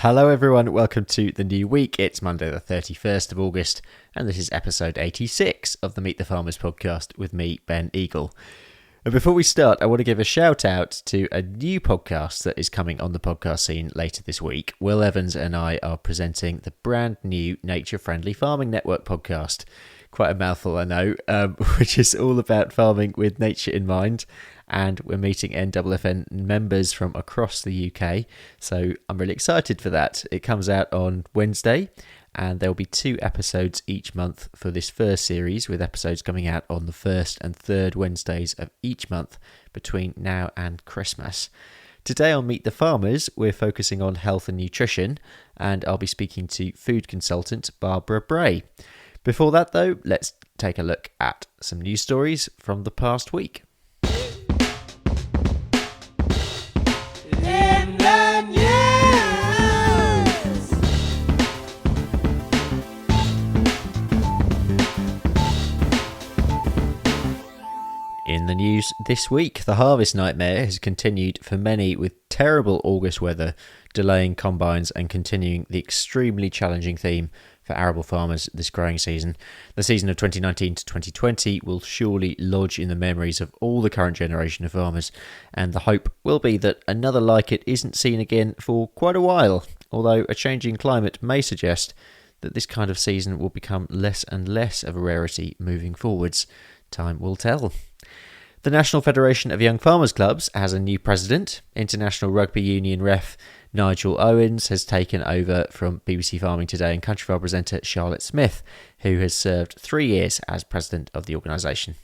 Hello everyone, welcome to the new week. It's Monday the 31st of August and this is episode 86 of the Meet the Farmers podcast with me, Ben Eagle. And before we start, I want to give a shout out to a new podcast that is coming on the podcast scene later this week. Will Evans and I are presenting the brand new Nature Friendly Farming Network podcast. Quite a mouthful, I know, which is all about farming with nature in mind. And we're meeting NFFN members from across the UK. So I'm really excited for that. It comes out on Wednesday and there'll be 2 episodes each month for this first series, with episodes coming out on the first and third Wednesdays of each month between now and Christmas. Today on Meet the Farmers, we're focusing on health and nutrition, and I'll be speaking to food consultant Barbara Bray. Before that though, let's take a look at some news stories from the past week. In the news this week, the harvest nightmare has continued for many, with terrible August weather delaying combines and continuing the extremely challenging theme for arable farmers this growing season. The season of 2019 to 2020 will surely lodge in the memories of all the current generation of farmers, and the hope will be that another like it isn't seen again for quite a while, although a changing climate may suggest that this kind of season will become less and less of a rarity moving forwards. Time will tell. The National Federation of Young Farmers Clubs has a new president. International Rugby Union ref Nigel Owens has taken over from BBC Farming Today and Country Farm presenter Charlotte Smith, who has served 3 years as president of the organisation.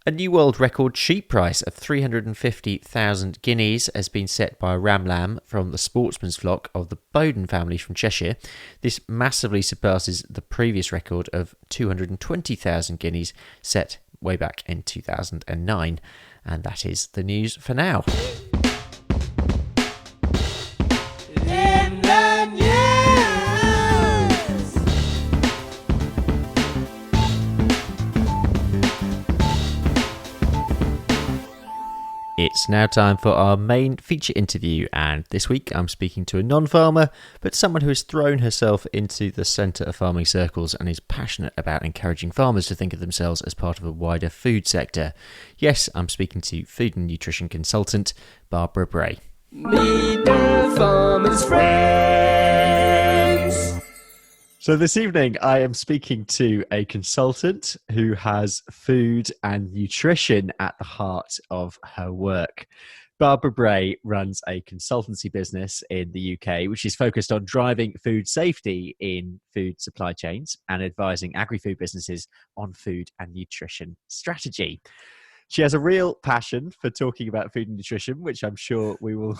A new world record sheep price of 350,000 guineas has been set by a ram lamb from the sportsman's flock of the Bowden family from Cheshire. This massively surpasses the previous record of 220,000 guineas set way back in 2009. And that is the news for now. It's now time for our main feature interview, and this week I'm speaking to a non-farmer, but someone who has thrown herself into the centre of farming circles and is passionate about encouraging farmers to think of themselves as part of a wider food sector. Yes, I'm speaking to food and nutrition consultant Barbara Bray. Meet the farmers' friends. So this evening I am speaking to a consultant who has food and nutrition at the heart of her work. Barbara Bray runs a consultancy business in the UK, which is focused on driving food safety in food supply chains and advising agri-food businesses on food and nutrition strategy. She has a real passion for talking about food and nutrition, which I'm sure we will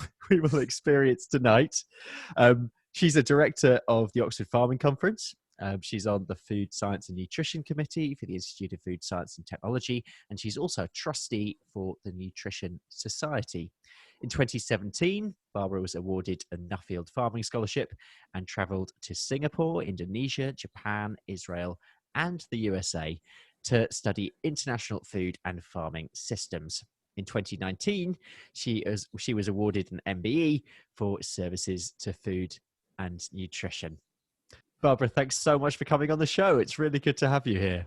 experience tonight. She's a director of the Oxford Farming Conference. She's on the Food Science and Nutrition Committee for the Institute of Food Science and Technology, and she's also a trustee for the Nutrition Society. In 2017, Barbara was awarded a Nuffield Farming Scholarship and travelled to Singapore, Indonesia, Japan, Israel, and the USA to study international food and farming systems. In 2019, she was awarded an MBE for services to food and nutrition. Barbara, thanks so much for coming on the show. It's really good to have you here.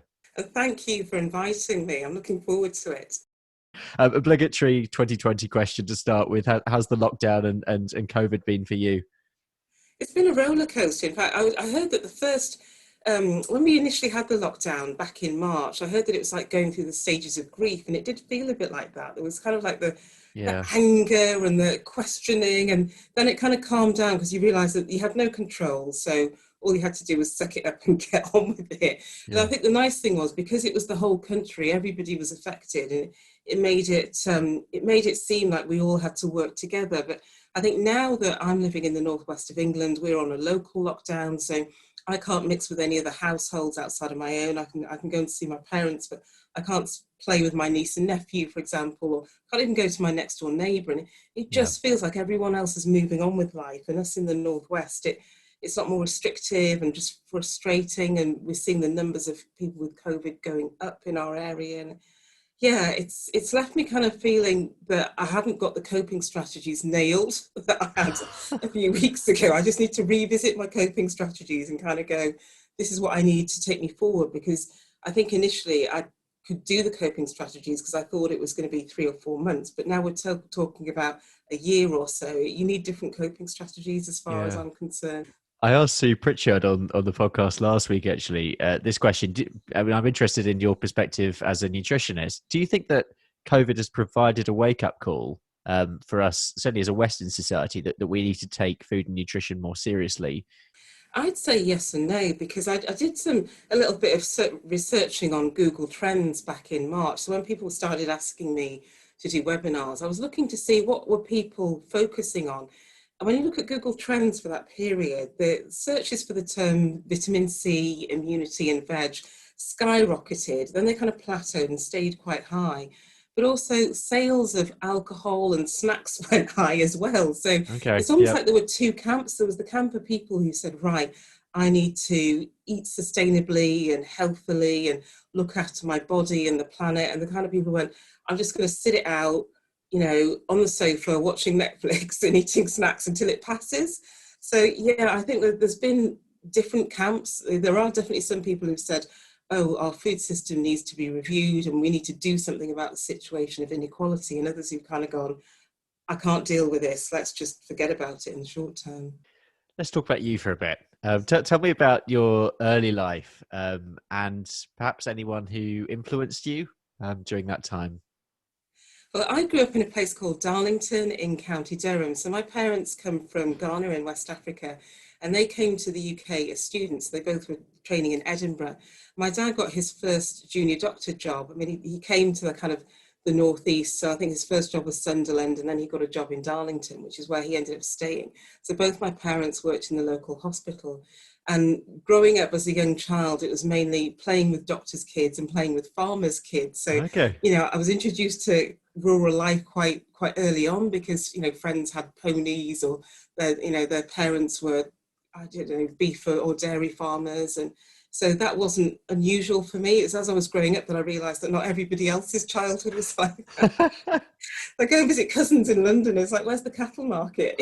Thank you for inviting me. I'm looking forward to it. Obligatory 2020 question to start with. How's the lockdown and COVID been for you? It's been a roller coaster. In fact, I heard that the first, when we initially had the lockdown back in March, I heard that it was like going through the stages of grief, and it did feel a bit like that. There was kind of like the anger and the questioning, and then it kind of calmed down because you realise that you had no control. So all you had to do was suck it up and get on with it. Yeah. And I think the nice thing was, because it was the whole country, everybody was affected, and it made it seem like we all had to work together. But I think now that I'm living in the northwest of England, we're on a local lockdown, so I can't mix with any other households outside of my own. I can go and see my parents, but I can't play with my niece and nephew, for example, or can't even go to my next door neighbour. And it just feels like everyone else is moving on with life. And us in the northwest, it's a lot more restrictive and just frustrating. And we're seeing the numbers of people with COVID going up in our area. And Yeah, it's left me kind of feeling that I haven't got the coping strategies nailed that I had a few weeks ago. I just need to revisit my coping strategies and kind of go, this is what I need to take me forward, because I think initially I could do the coping strategies because I thought it was going to be 3 or 4 months, but now we're talking about a year or so. You need different coping strategies as far as Yeah. I'm concerned. I asked Sue Pritchard on the podcast last week, actually, this question. I mean, I'm interested in your perspective as a nutritionist. Do you think that COVID has provided a wake up call for us, certainly as a Western society, that we need to take food and nutrition more seriously? I'd say yes and no, because I did a little bit of researching on Google Trends back in March. So when people started asking me to do webinars, I was looking to see what were people focusing on. And when you look at Google Trends for that period, the searches for the term vitamin C, immunity, and veg skyrocketed. Then they kind of plateaued and stayed quite high. But also sales of alcohol and snacks went high as well. So Okay. it's almost Yep. like there were two camps. There was the camp of people who said, right, I need to eat sustainably and healthily and look after my body and the planet. And the kind of people who went, I'm just going to sit it out, on the sofa watching Netflix and eating snacks until it passes. So yeah, I think that there's been different camps. There are definitely some people who've said, oh, our food system needs to be reviewed and we need to do something about the situation of inequality, and others who've kind of gone, I can't deal with this. Let's just forget about it in the short term. Let's talk about you for a bit. Tell me about your early life and perhaps anyone who influenced you during that time. Well, I grew up in a place called Darlington in County Durham. So my parents come from Ghana in West Africa, and they came to the UK as students. They both were training in Edinburgh. My dad got his first junior doctor job. I mean, he came to the kind of the northeast. So I think his first job was Sunderland, and then he got a job in Darlington, which is where he ended up staying. So both my parents worked in the local hospital. And growing up as a young child, it was mainly playing with doctors' kids and playing with farmers' kids. So, Okay. I was introduced to rural life quite early on, because friends had ponies, or their parents were, I don't know, beef or dairy farmers. And so that wasn't unusual for me. It's as I was growing up that I realized that not everybody else's childhood was like that. I go and visit cousins in London, it's like, where's the cattle market?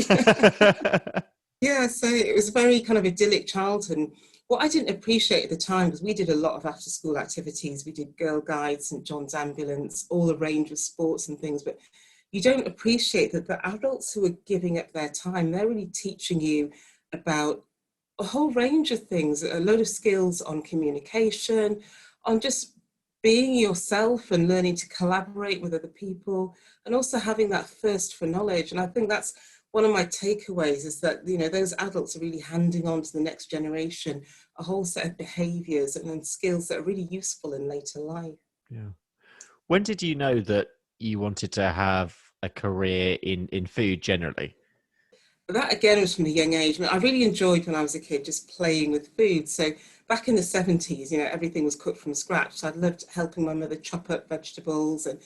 Yeah, so it was a very kind of idyllic childhood. And what I didn't appreciate at the time, because we did a lot of after school activities, we did Girl Guides, St John's Ambulance, all a range of sports and things, but you don't appreciate that the adults who are giving up their time, they're really teaching you about a whole range of things, a load of skills on communication, on just being yourself and learning to collaborate with other people, and also having that thirst for knowledge. And I think that's one of my takeaways, is that those adults are really handing on to the next generation a whole set of behaviors and skills that are really useful in later life. Yeah. When did you know that you wanted to have a career in food generally? But that again was from a young age. I mean, I really enjoyed when I was a kid just playing with food. So back in the 70s, everything was cooked from scratch. So I loved helping my mother chop up vegetables, and,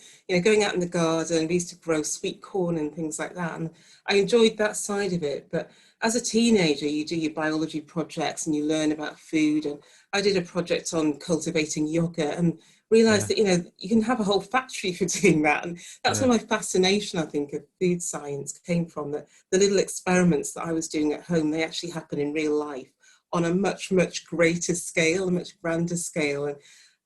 going out in the garden. We used to grow sweet corn and things like that. And I enjoyed that side of it. But as a teenager, you do your biology projects and you learn about food. And I did a project on cultivating yogurt, and realized Yeah. that, you can have a whole factory for doing that. And that's Yeah. where my fascination, I think, of food science came from. That the little experiments that I was doing at home, they actually happen in real life on a much, much greater scale, a much grander scale. And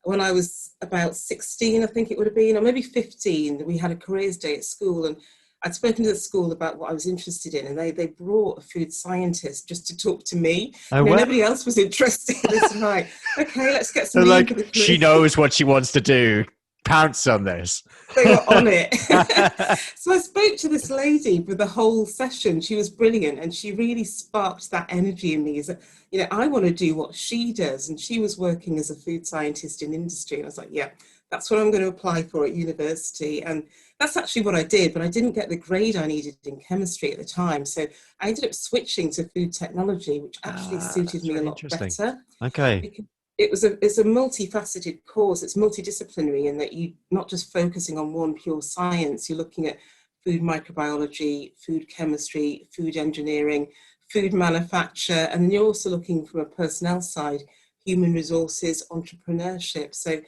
when I was about 16, I think it would have been, or maybe 15, we had a careers day at school, and I'd spoken to the school about what I was interested in, and they brought a food scientist just to talk to me. Oh, well. Nobody else was interested. It's like, okay, let's get So, some in for the she career. knows what she wants to do. Pounce on this. They were on it. So I spoke to this lady for the whole session. She was brilliant, and she really sparked that energy in me. Is that, I want to do what she does. And she was working as a food scientist in industry. And I was like, yeah, that's what I'm going to apply for at university. And that's actually what I did, but I didn't get the grade I needed in chemistry at the time. So I ended up switching to food technology, which actually suited That's me a really lot interesting. better. Okay. Because it's a multifaceted course. It's multidisciplinary in that you're not just focusing on one pure science. You're looking at food microbiology, food chemistry, food engineering, food manufacture, and then you're also looking from a personnel side, human resources, entrepreneurship. So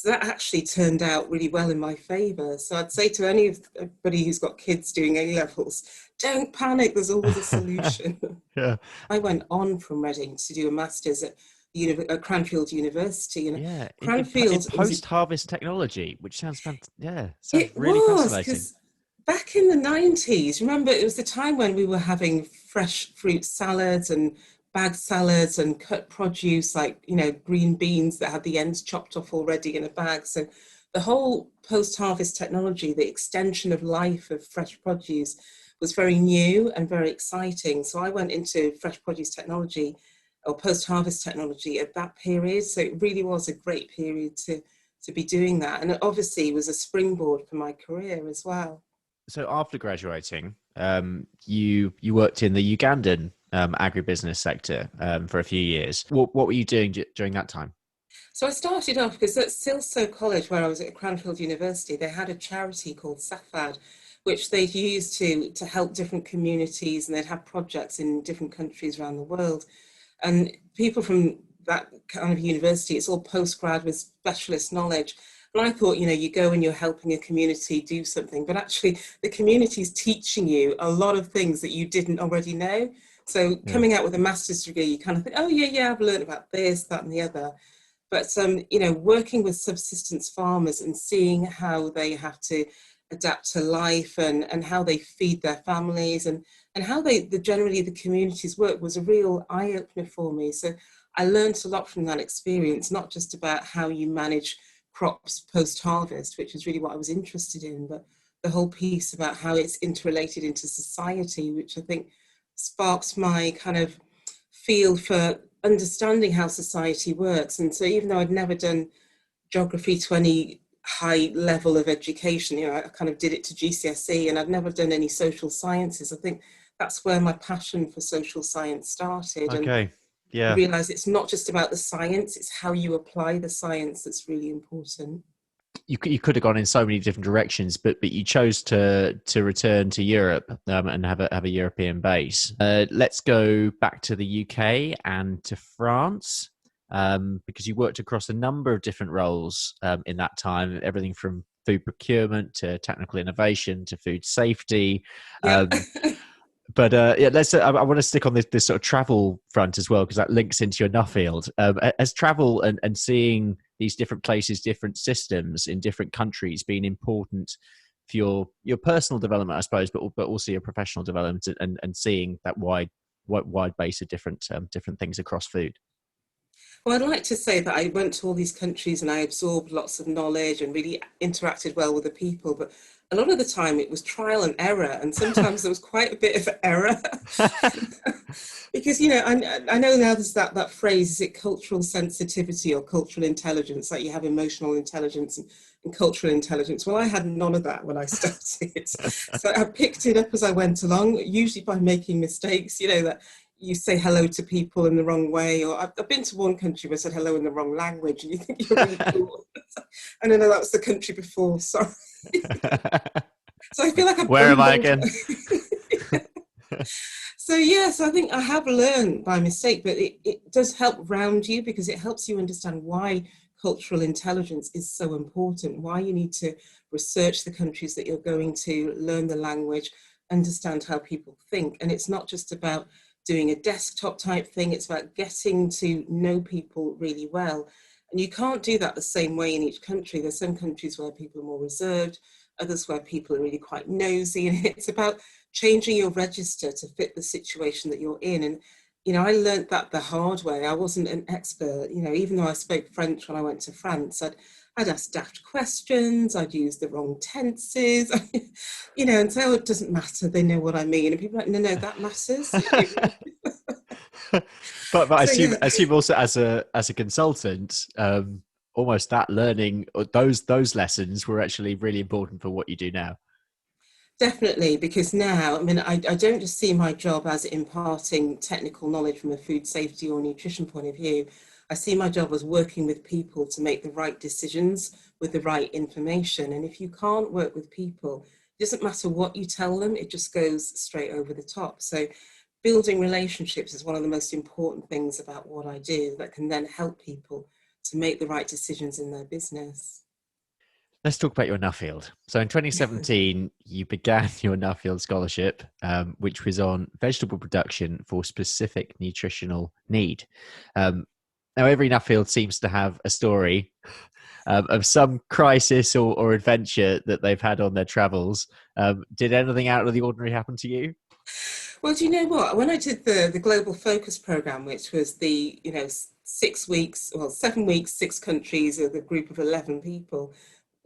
So that actually turned out really well in my favour. So I'd say to anybody who's got kids doing A levels, don't panic. There's always a solution. Yeah. I went on from Reading to do a master's at Cranfield University, and Yeah, in Cranfield was post-harvest technology, which sounds sounds it really was fascinating. because back in the 90s, remember, it was the time when we were having fresh fruit salads and bagged salads and cut produce like, green beans that had the ends chopped off already in a bag. So the whole post-harvest technology, the extension of life of fresh produce, was very new and very exciting. So I went into fresh produce technology or post-harvest technology at that period. So it really was a great period to be doing that. And it obviously was a springboard for my career as well. So after graduating, you worked in the Ugandan agribusiness sector for a few years. What were you doing during that time? So I started off because at Silsoe College, where I was at Cranfield University, they had a charity called SAFAD, which they'd use to help different communities, and they'd have projects in different countries around the world. And people from that kind of university, it's all postgrad with specialist knowledge. And I thought, you go and you're helping a community do something, but actually the community is teaching you a lot of things that you didn't already know. So Yeah. coming out with a master's degree, you kind of think, oh yeah, I've learned about this, that, and the other. But working with subsistence farmers and seeing how they have to adapt to life and how they feed their families and how generally the communities work was a real eye opener for me. So I learned a lot from that experience, not just about how you manage crops post harvest, which is really what I was interested in, but the whole piece about how it's interrelated into society, which I think sparks my kind of feel for understanding how society works. And so even though I'd never done geography to any high level of education, I kind of did it to GCSE, and I'd never done any social sciences. I think that's where my passion for social science started. And Okay. I Yeah. realized it's not just about the science, it's how you apply the science that's really important. You could have gone in so many different directions, but you chose to return to Europe and have a European base. Let's go back to the UK and to France, because you worked across a number of different roles in that time, everything from food procurement to technical innovation to food safety. Yeah. But yeah, let's. I want to stick on this sort of travel front as well, because that links into your Nuffield. As travel and seeing these different places, different systems in different countries, being important for your personal development, I suppose, but also your professional development, and seeing that wide base of different things across food. Well, I'd like to say that I went to all these countries and I absorbed lots of knowledge and really interacted well with the people. But a lot of the time it was trial and error. And sometimes there was quite a bit of error. Because, I know now there's that phrase, is it cultural sensitivity or cultural intelligence? Like you have emotional intelligence and cultural intelligence. Well, I had none of that when I started. So I picked it up as I went along, usually by making mistakes, that you say hello to people in the wrong way, or I've been to one country where I said hello in the wrong language, and you think you're really cool. And I know that was the country before, sorry. So I feel like I've Where am I bumbled. again? So yes, I think I have learned by mistake, but it does help round you, because it helps you understand why cultural intelligence is so important, why you need to research the countries that you're going to, learn the language, understand how people think. And it's not just about doing a desktop type thing, it's about getting to know people really well. And you can't do that the same way in each country. There's some countries where people are more reserved, others where people are really quite nosy, and it's about changing your register to fit the situation that you're in. And I learned that the hard way. I wasn't an expert, even though I spoke French when I went to France. I'd ask daft questions, I'd use the wrong tenses, and so it doesn't matter, they know what I mean. And people are like, no, that matters. But I So yeah. assume also as a consultant, almost that learning, or those lessons were actually really important for what you do now. Definitely, because now, I don't just see my job as imparting technical knowledge from a food safety or nutrition point of view. I see my job as working with people to make the right decisions with the right information. And if you can't work with people, it doesn't matter what you tell them, it just goes straight over the top. So building relationships is one of the most important things about what I do that can then help people to make the right decisions in their business. Let's talk about your Nuffield. So in 2017, you began your Nuffield scholarship, which was on vegetable production for specific nutritional need. Now, every Nuffield seems to have a story of some crisis or adventure that they've had on their travels. Did anything out of the ordinary happen to you? Well, do you know what? When I did the Global Focus Program, which was the 6 weeks, well, 7 weeks, 6 countries, with a group of 11 people,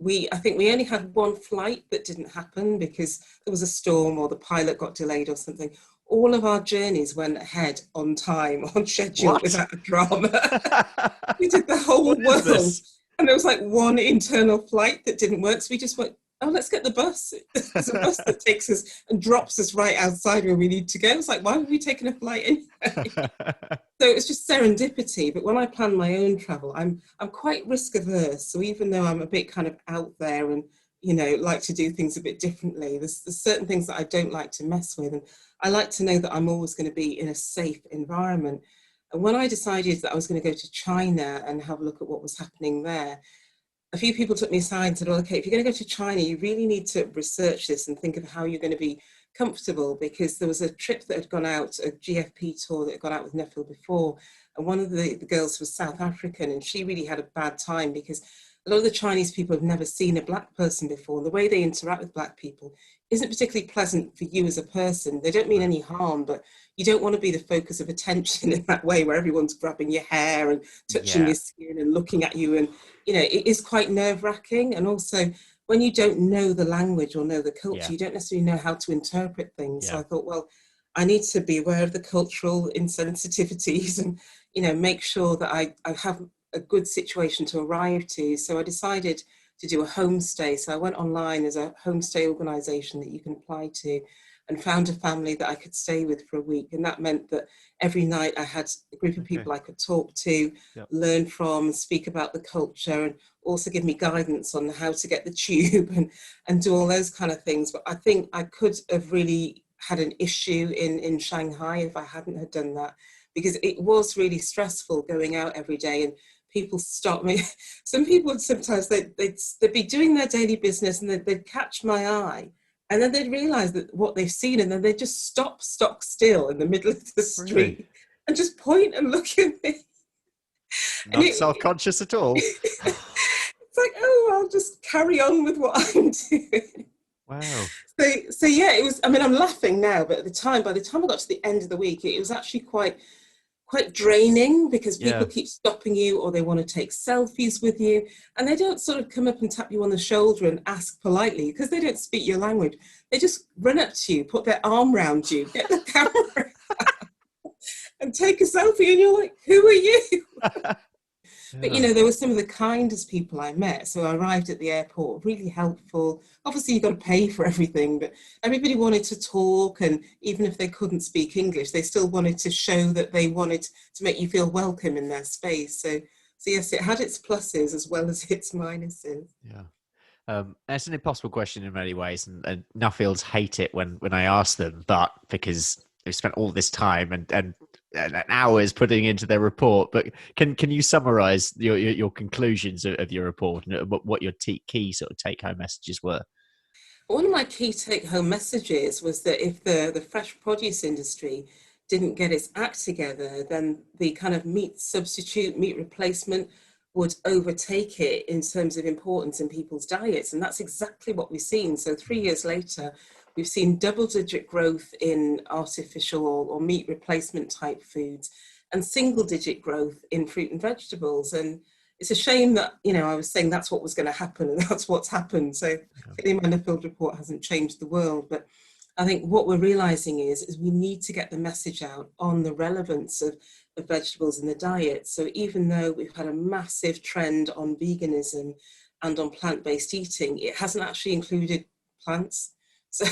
I think we only had one flight that didn't happen because there was a storm or the pilot got delayed or something. All of our journeys went ahead on time, on schedule, What? without a drama. We did the whole What is world. this? And there was like one internal flight that didn't work. So we just went, oh, let's get the bus. There's a bus that takes us and drops us right outside where we need to go. It's like, why were we taking a flight anyway? So it was just serendipity. But when I plan my own travel, I'm quite risk averse. So even though I'm a bit kind of out there and, like to do things a bit differently, there's certain things that I don't like to mess with. And I like to know that I'm always going to be in a safe environment. And when I decided that I was going to go to China and have a look at what was happening there, a few people took me aside and said, well, okay, if you're going to go to China, you really need to research this and think of how you're going to be comfortable, because there was a trip that had gone out, a GFP tour that had gone out with Nuffield before, and one of the girls was South African, and she really had a bad time because a lot of the Chinese people have never seen a black person before. The way they interact with black people isn't particularly pleasant for you as a person. They don't mean any harm, but you don't want to be the focus of attention in that way where everyone's grabbing your hair and touching your skin and looking at you. And, it is quite nerve-wracking. And also, when you don't know the language or know the culture, you don't necessarily know how to interpret things. So I thought, well, I need to be aware of the cultural insensitivities and, make sure that I have a good situation to arrive to. So I decided to do a homestay. So I went online. There's a homestay organisation that you can apply to, and found a family that I could stay with for a week. And that meant that every night I had a group of people I could talk to, learn from, speak about the culture, and also give me guidance on how to get the tube and do all those kind of things. But I think I could have really had an issue in Shanghai if I hadn't had done that, because it was really stressful going out every day and people stop me. Some people sometimes they'd be doing their daily business and they'd catch my eye, and then they'd realise that what they've seen, and then they'd just stop stock still in the middle of the street and just point and look at me. Not self-conscious at all. It's like, oh, I'll just carry on with what I'm doing. Wow. So yeah, it was. I mean, I'm laughing now, but by the time I got to the end of the week, it was actually quite draining, because people keep stopping you, or they want to take selfies with you, and they don't sort of come up and tap you on the shoulder and ask politely, because they don't speak your language. They just run up to you, put their arm around you, get the camera and take a selfie, and you're like, who are you? But, there were some of the kindest people I met. So I arrived at the airport, really helpful. Obviously, you've got to pay for everything, but everybody wanted to talk. And even if they couldn't speak English, they still wanted to show that they wanted to make you feel welcome in their space. So yes, it had its pluses as well as its minuses. Yeah. It's an impossible question in many ways, and Nuffields hate it when I ask them, but because they've spent all this time and hours putting into their report. But can you summarize your conclusions of your report and what your key sort of take-home messages were? One of my key take-home messages was that if the fresh produce industry didn't get its act together, then the kind of meat substitute, meat replacement would overtake it in terms of importance in people's diets. And that's exactly what we've seen. So 3 years later, we've seen double-digit growth in artificial or meat replacement type foods, and single-digit growth in fruit and vegetables. And it's a shame that, I was saying that's what was going to happen, and that's what's happened. So clearly my Nuffield report hasn't changed the world. But I think what we're realising is we need to get the message out on the relevance of vegetables in the diet. So even though we've had a massive trend on veganism and on plant-based eating, it hasn't actually included plants. So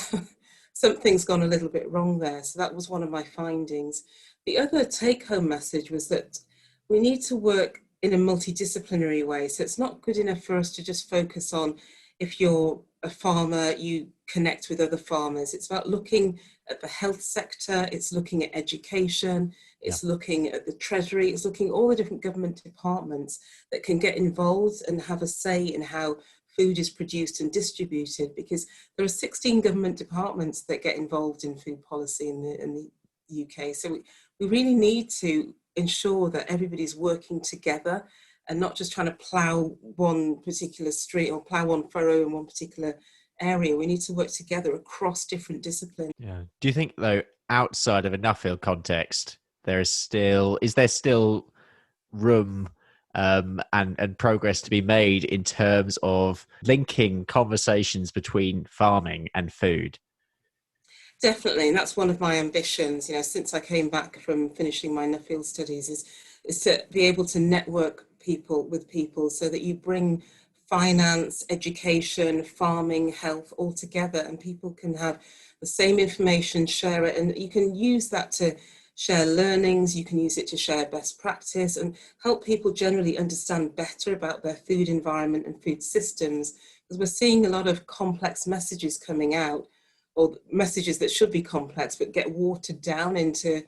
something's gone a little bit wrong there. So that was one of my findings. The other take-home message was that we need to work in a multidisciplinary way. So it's not good enough for us to just focus on, if you're a farmer, you connect with other farmers. It's about looking at the health sector. It's looking at education. Yeah. it's looking at the Treasury, it's looking at all the different government departments that can get involved and have a say in how food is produced and distributed, because there are 16 government departments that get involved in food policy in the UK. So we really need to ensure that everybody's working together and not just trying to plough one particular street or plough one furrow in one particular area. We need to work together across different disciplines. Yeah. Do you think, though, outside of a Nuffield context, is there still room and progress to be made in terms of linking conversations between farming and food? Definitely, and that's one of my ambitions. Since I came back from finishing my Nuffield studies, is to be able to network people with people, so that you bring finance, education, farming, health all together, and people can have the same information, share it, and you can use that to share learnings. You can use it to share best practice and help people generally understand better about their food environment and food systems, because we're seeing a lot of complex messages coming out, or messages that should be complex but get watered down into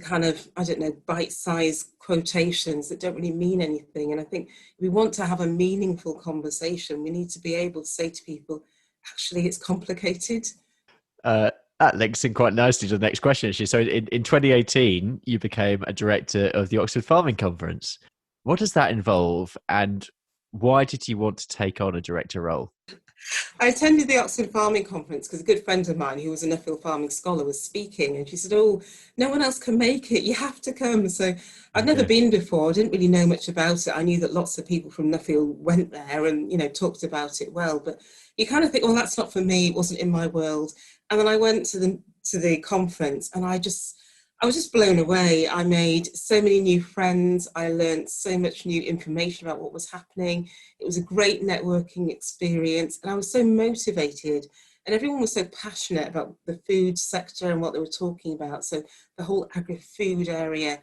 kind of, I don't know, bite-sized quotations that don't really mean anything. And I think if we want to have a meaningful conversation, we need to be able to say to people, actually, it's complicated. That links in quite nicely to the next question, actually. So in 2018, you became a director of the Oxford Farming Conference. What does that involve, and why did you want to take on a director role? I attended the Oxford Farming Conference because a good friend of mine who was a Nuffield farming scholar was speaking, and she said, oh, no one else can make it, you have to come. So I'd never been before, I didn't really know much about it. I knew that lots of people from Nuffield went there and, talked about it well, but you kind of think, oh, that's not for me, it wasn't in my world. And then I went to the conference, and I was just blown away. I made so many new friends. I learned so much new information about what was happening. It was a great networking experience, and I was so motivated, and everyone was so passionate about the food sector and what they were talking about. So the whole agri-food area.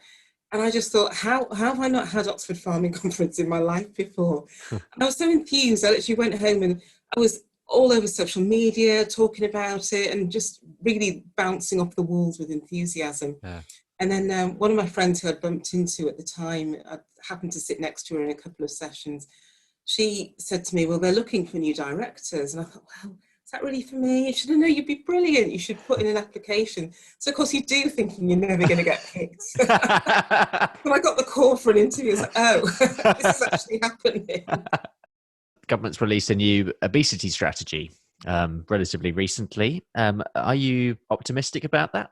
And I just thought, how have I not had Oxford Farming Conference in my life before? And I was so enthused. I literally went home and I was all over social media talking about it and just really bouncing off the walls with enthusiasm. Yeah. And then one of my friends who I'd bumped into at the time, I happened to sit next to her in a couple of sessions, she said to me, well, they're looking for new directors. And I thought, well, is that really for me? She said, no, you'd be brilliant. You should put in an application. So, of course, you do thinking you're never going to get picked. When I got the call for an interview, I was like, oh, this is actually happening. Government's released a new obesity strategy relatively recently. Are you optimistic about that?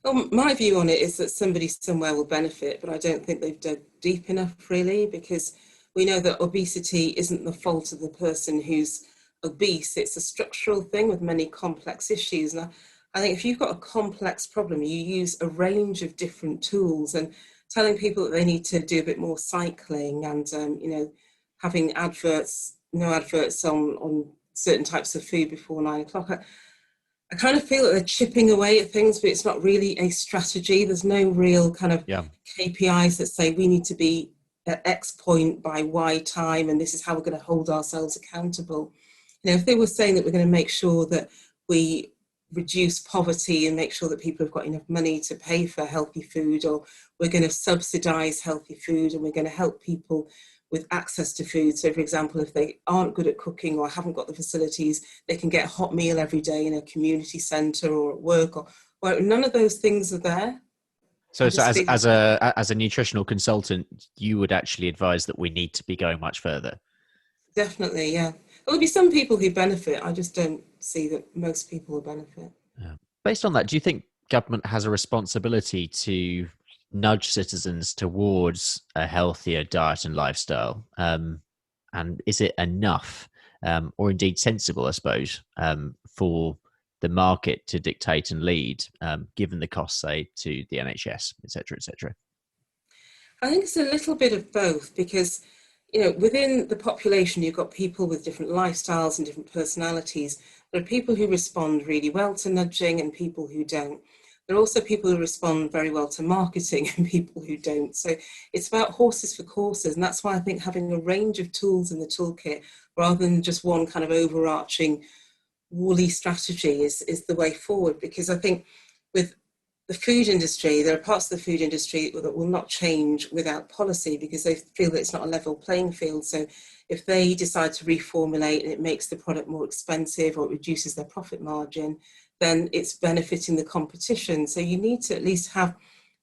Well, my view on it is that somebody somewhere will benefit, but I don't think they've dug deep enough, really, because we know that obesity isn't the fault of the person who's obese. It's a structural thing with many complex issues. And I think if you've got a complex problem, you use a range of different tools, and telling people that they need to do a bit more cycling and, having no adverts on certain types of food before 9 o'clock. I kind of feel that they're chipping away at things, but it's not really a strategy. There's no real kind of KPIs that say we need to be at X point by Y time, and this is how we're going to hold ourselves accountable. If they were saying that we're going to make sure that we reduce poverty and make sure that people have got enough money to pay for healthy food, or we're going to subsidise healthy food and we're going to help people with access to food. So, for example, if they aren't good at cooking or haven't got the facilities, they can get a hot meal every day in a community centre or at work. Well, none of those things are there. So as a nutritional consultant, you would actually advise that we need to be going much further? Definitely, yeah. There'll be some people who benefit. I just don't see that most people will benefit. Yeah. Based on that, do you think government has a responsibility to nudge citizens towards a healthier diet and lifestyle? And is it enough, or indeed sensible, I suppose, for the market to dictate and lead, given the costs, say, to the NHS, et cetera, et cetera? I think it's a little bit of both, because, within the population, you've got people with different lifestyles and different personalities. There are people who respond really well to nudging and people who don't. There are also people who respond very well to marketing and people who don't. So it's about horses for courses. And that's why I think having a range of tools in the toolkit, rather than just one kind of overarching woolly strategy, is the way forward. Because I think with the food industry, there are parts of the food industry that will not change without policy because they feel that it's not a level playing field. So if they decide to reformulate and it makes the product more expensive or it reduces their profit margin, then it's benefiting the competition. So you need to at least have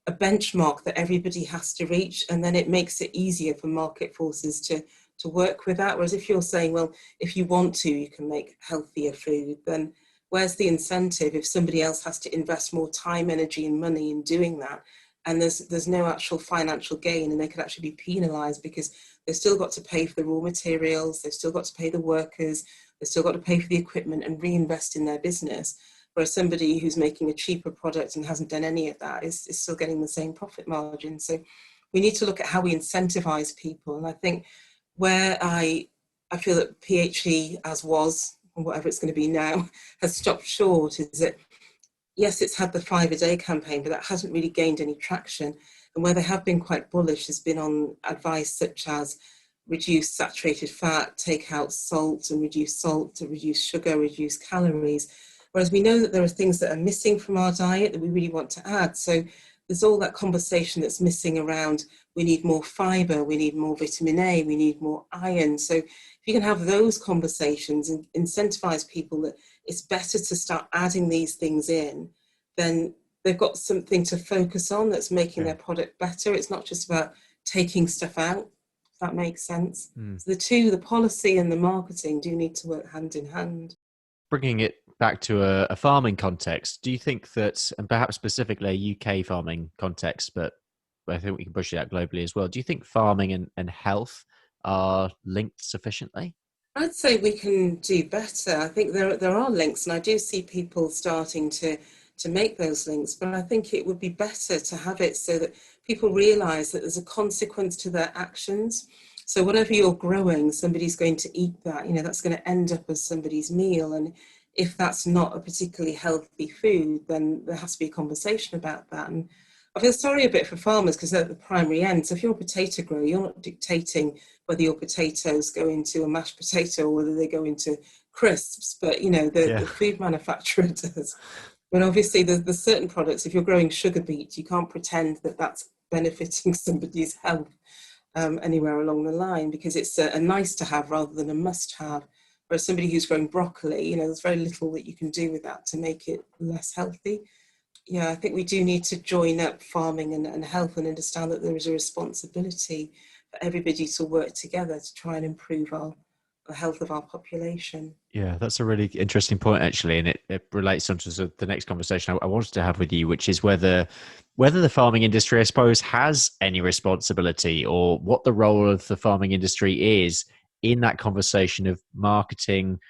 a benchmark that everybody has to reach, and then it makes it easier for market forces to work with that. Whereas if you're saying, well, if you want to, you can make healthier food, then where's the incentive if somebody else has to invest more time, energy and money in doing that? And there's no actual financial gain, and they could actually be penalised because they've still got to pay for the raw materials, they've still got to pay the workers, they've still got to pay for the equipment and reinvest in their business. Whereas somebody who's making a cheaper product and hasn't done any of that is still getting the same profit margin. So we need to look at how we incentivize people. And I think where I feel that PHE as was, or whatever it's going to be now, has stopped short is that, yes, it's had the 5-a-day campaign, but that hasn't really gained any traction. And where they have been quite bullish has been on advice such as reduce saturated fat, take out salt and reduce salt, to reduce sugar, reduce calories. Whereas we know that there are things that are missing from our diet that we really want to add. So there's all that conversation that's missing around we need more fibre, we need more vitamin A, we need more iron. So if you can have those conversations and incentivise people that it's better to start adding these things in, then they've got something to focus on that's making their product better. It's not just about taking stuff out, if that makes sense. So the two, the policy and the marketing, do need to work hand in hand. Bringing it back to a farming context, do you think that, and perhaps specifically a UK farming context, but I think we can push it out globally as well, do you think farming and health are linked sufficiently? I'd say we can do better. I think there are links, and I do see people starting to make those links, but I think it would be better to have it so that people realise that there's a consequence to their actions. So whatever you're growing, somebody's going to eat that, that's going to end up as somebody's meal. And if that's not a particularly healthy food, then there has to be a conversation about that. And I feel sorry a bit for farmers because they're at the primary end. So if you're a potato grower, you're not dictating whether your potatoes go into a mashed potato or whether they go into crisps, but the food manufacturer does. But obviously there's certain products, if you're growing sugar beet, you can't pretend that that's benefiting somebody's health anywhere along the line, because it's a nice to have rather than a must have. Whereas somebody who's growing broccoli, there's very little that you can do with that to make it less healthy. Yeah, I think we do need to join up farming and health and understand that there is a responsibility for everybody to work together to try and improve the health of our population. Yeah, that's a really interesting point, actually, and it relates onto the next conversation I wanted to have with you, which is whether the farming industry, I suppose, has any responsibility, or what the role of the farming industry is in that conversation of marketing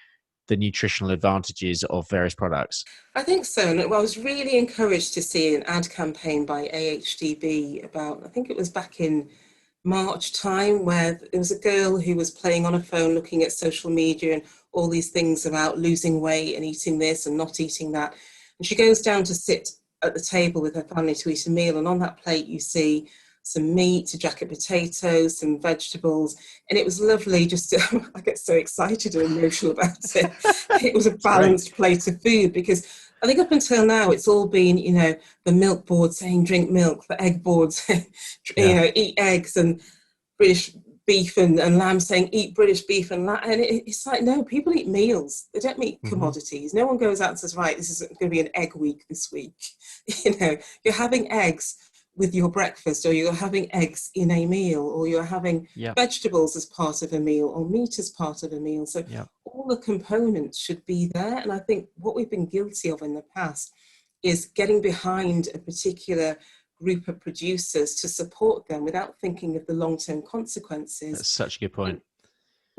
the nutritional advantages of various products. I think so. And I was really encouraged to see an ad campaign by AHDB about, I think it was back in March time, where there was a girl who was playing on a phone looking at social media and all these things about losing weight and eating this and not eating that. And she goes down to sit at the table with her family to eat a meal, and on that plate you see some meat, a jacket potatoes, some vegetables, and it was lovely. Just I get so excited and emotional about it. It was a balanced plate of food, because I think up until now it's all been, the milk board saying drink milk, the egg board saying, eat eggs, and British beef and lamb saying eat British beef and lamb. And it's like, no, people eat meals. They don't eat commodities. No one goes out and says, right, this is going to be an egg week this week. You're having eggs with your breakfast, or you're having eggs in a meal, or you're having vegetables as part of a meal, or meat as part of a meal. So all the components should be there. And I think what we've been guilty of in the past is getting behind a particular group of producers to support them without thinking of the long-term consequences. That's such a good point.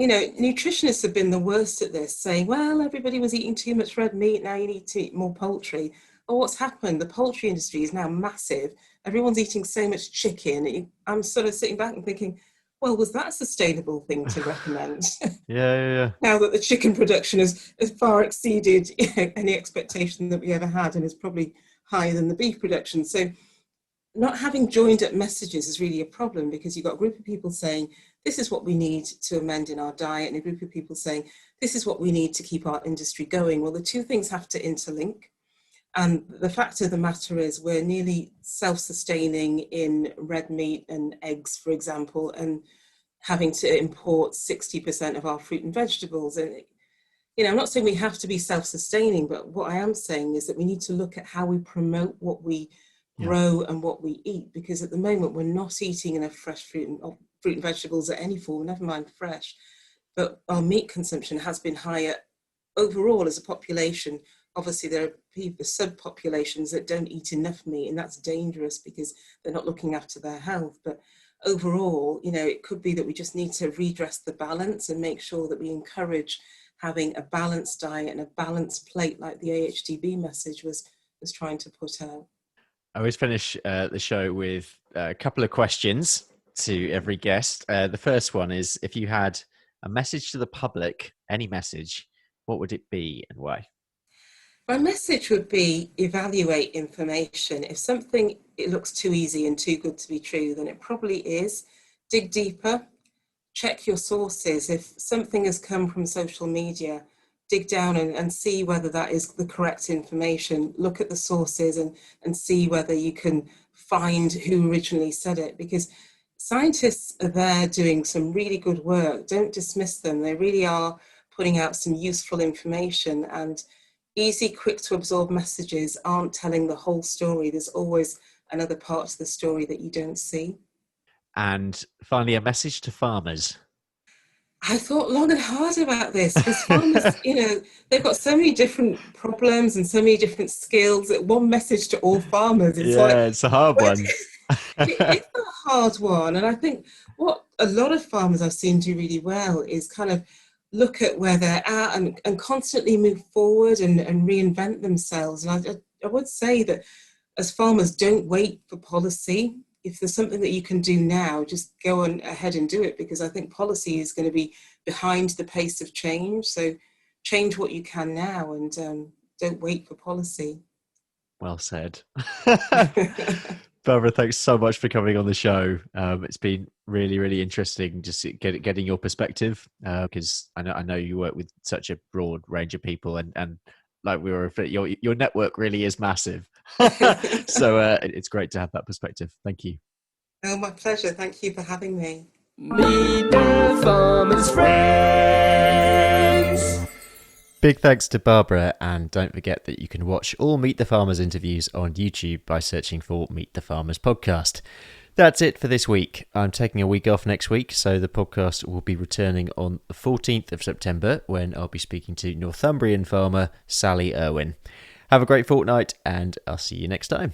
Nutritionists have been the worst at this, saying, well, everybody was eating too much red meat, now you need to eat more poultry. Or what's happened, the poultry industry is now massive. Everyone's eating so much chicken. I'm sort of sitting back and thinking, well, was that a sustainable thing to recommend? Yeah. Now that the chicken production has far exceeded any expectation that we ever had, and is probably higher than the beef production. So not having joined up messages is really a problem, because you've got a group of people saying, this is what we need to amend in our diet, and a group of people saying, this is what we need to keep our industry going. Well, the two things have to interlink. And the fact of the matter is we're nearly self-sustaining in red meat and eggs, for example, and having to import 60% of our fruit and vegetables. And, I'm not saying we have to be self-sustaining, but what I am saying is that we need to look at how we promote what we Yeah. grow and what we eat, because at the moment we're not eating enough fresh fruit and vegetables at any form, never mind fresh. But our meat consumption has been higher overall as a population. Obviously, there are subpopulations that don't eat enough meat, and that's dangerous because they're not looking after their health. But overall, it could be that we just need to redress the balance and make sure that we encourage having a balanced diet and a balanced plate, like the AHDB message was trying to put out. I always finish the show with a couple of questions to every guest. The first one is, if you had a message to the public, any message, what would it be and why? My message would be evaluate information. If something it looks too easy and too good to be true, then it probably is. Dig deeper, check your sources. If something has come from social media, dig down and see whether that is the correct information. Look at the sources and see whether you can find who originally said it, because scientists are there doing some really good work. Don't dismiss them. They really are putting out some useful information, and easy, quick to absorb messages aren't telling the whole story. There's always another part to the story that you don't see. And finally, a message to farmers. I thought long and hard about this, because farmers, they've got so many different problems and so many different skills. One message to all farmers. It's It's a hard one. It's a hard one. And I think what a lot of farmers I've seen do really well is kind of look at where they're at and constantly move forward and reinvent themselves. And I would say that as farmers, don't wait for policy. If there's something that you can do now, just go on ahead and do it, because I think policy is going to be behind the pace of change. So change what you can now, and don't wait for policy. Well said. Barbara, thanks so much for coming on the show. It's been really, really interesting just getting your perspective, because I know you work with such a broad range of people, and like your network really is massive. So it's great to have that perspective. Thank you. Oh, my pleasure. Thank you for having me. Meet the farmer's friends. Big thanks to Barbara, and don't forget that you can watch all Meet the Farmers interviews on YouTube by searching for Meet the Farmers podcast. That's it for this week. I'm taking a week off next week, so the podcast will be returning on the 14th of September, when I'll be speaking to Northumbrian farmer Sally Irwin. Have a great fortnight, and I'll see you next time.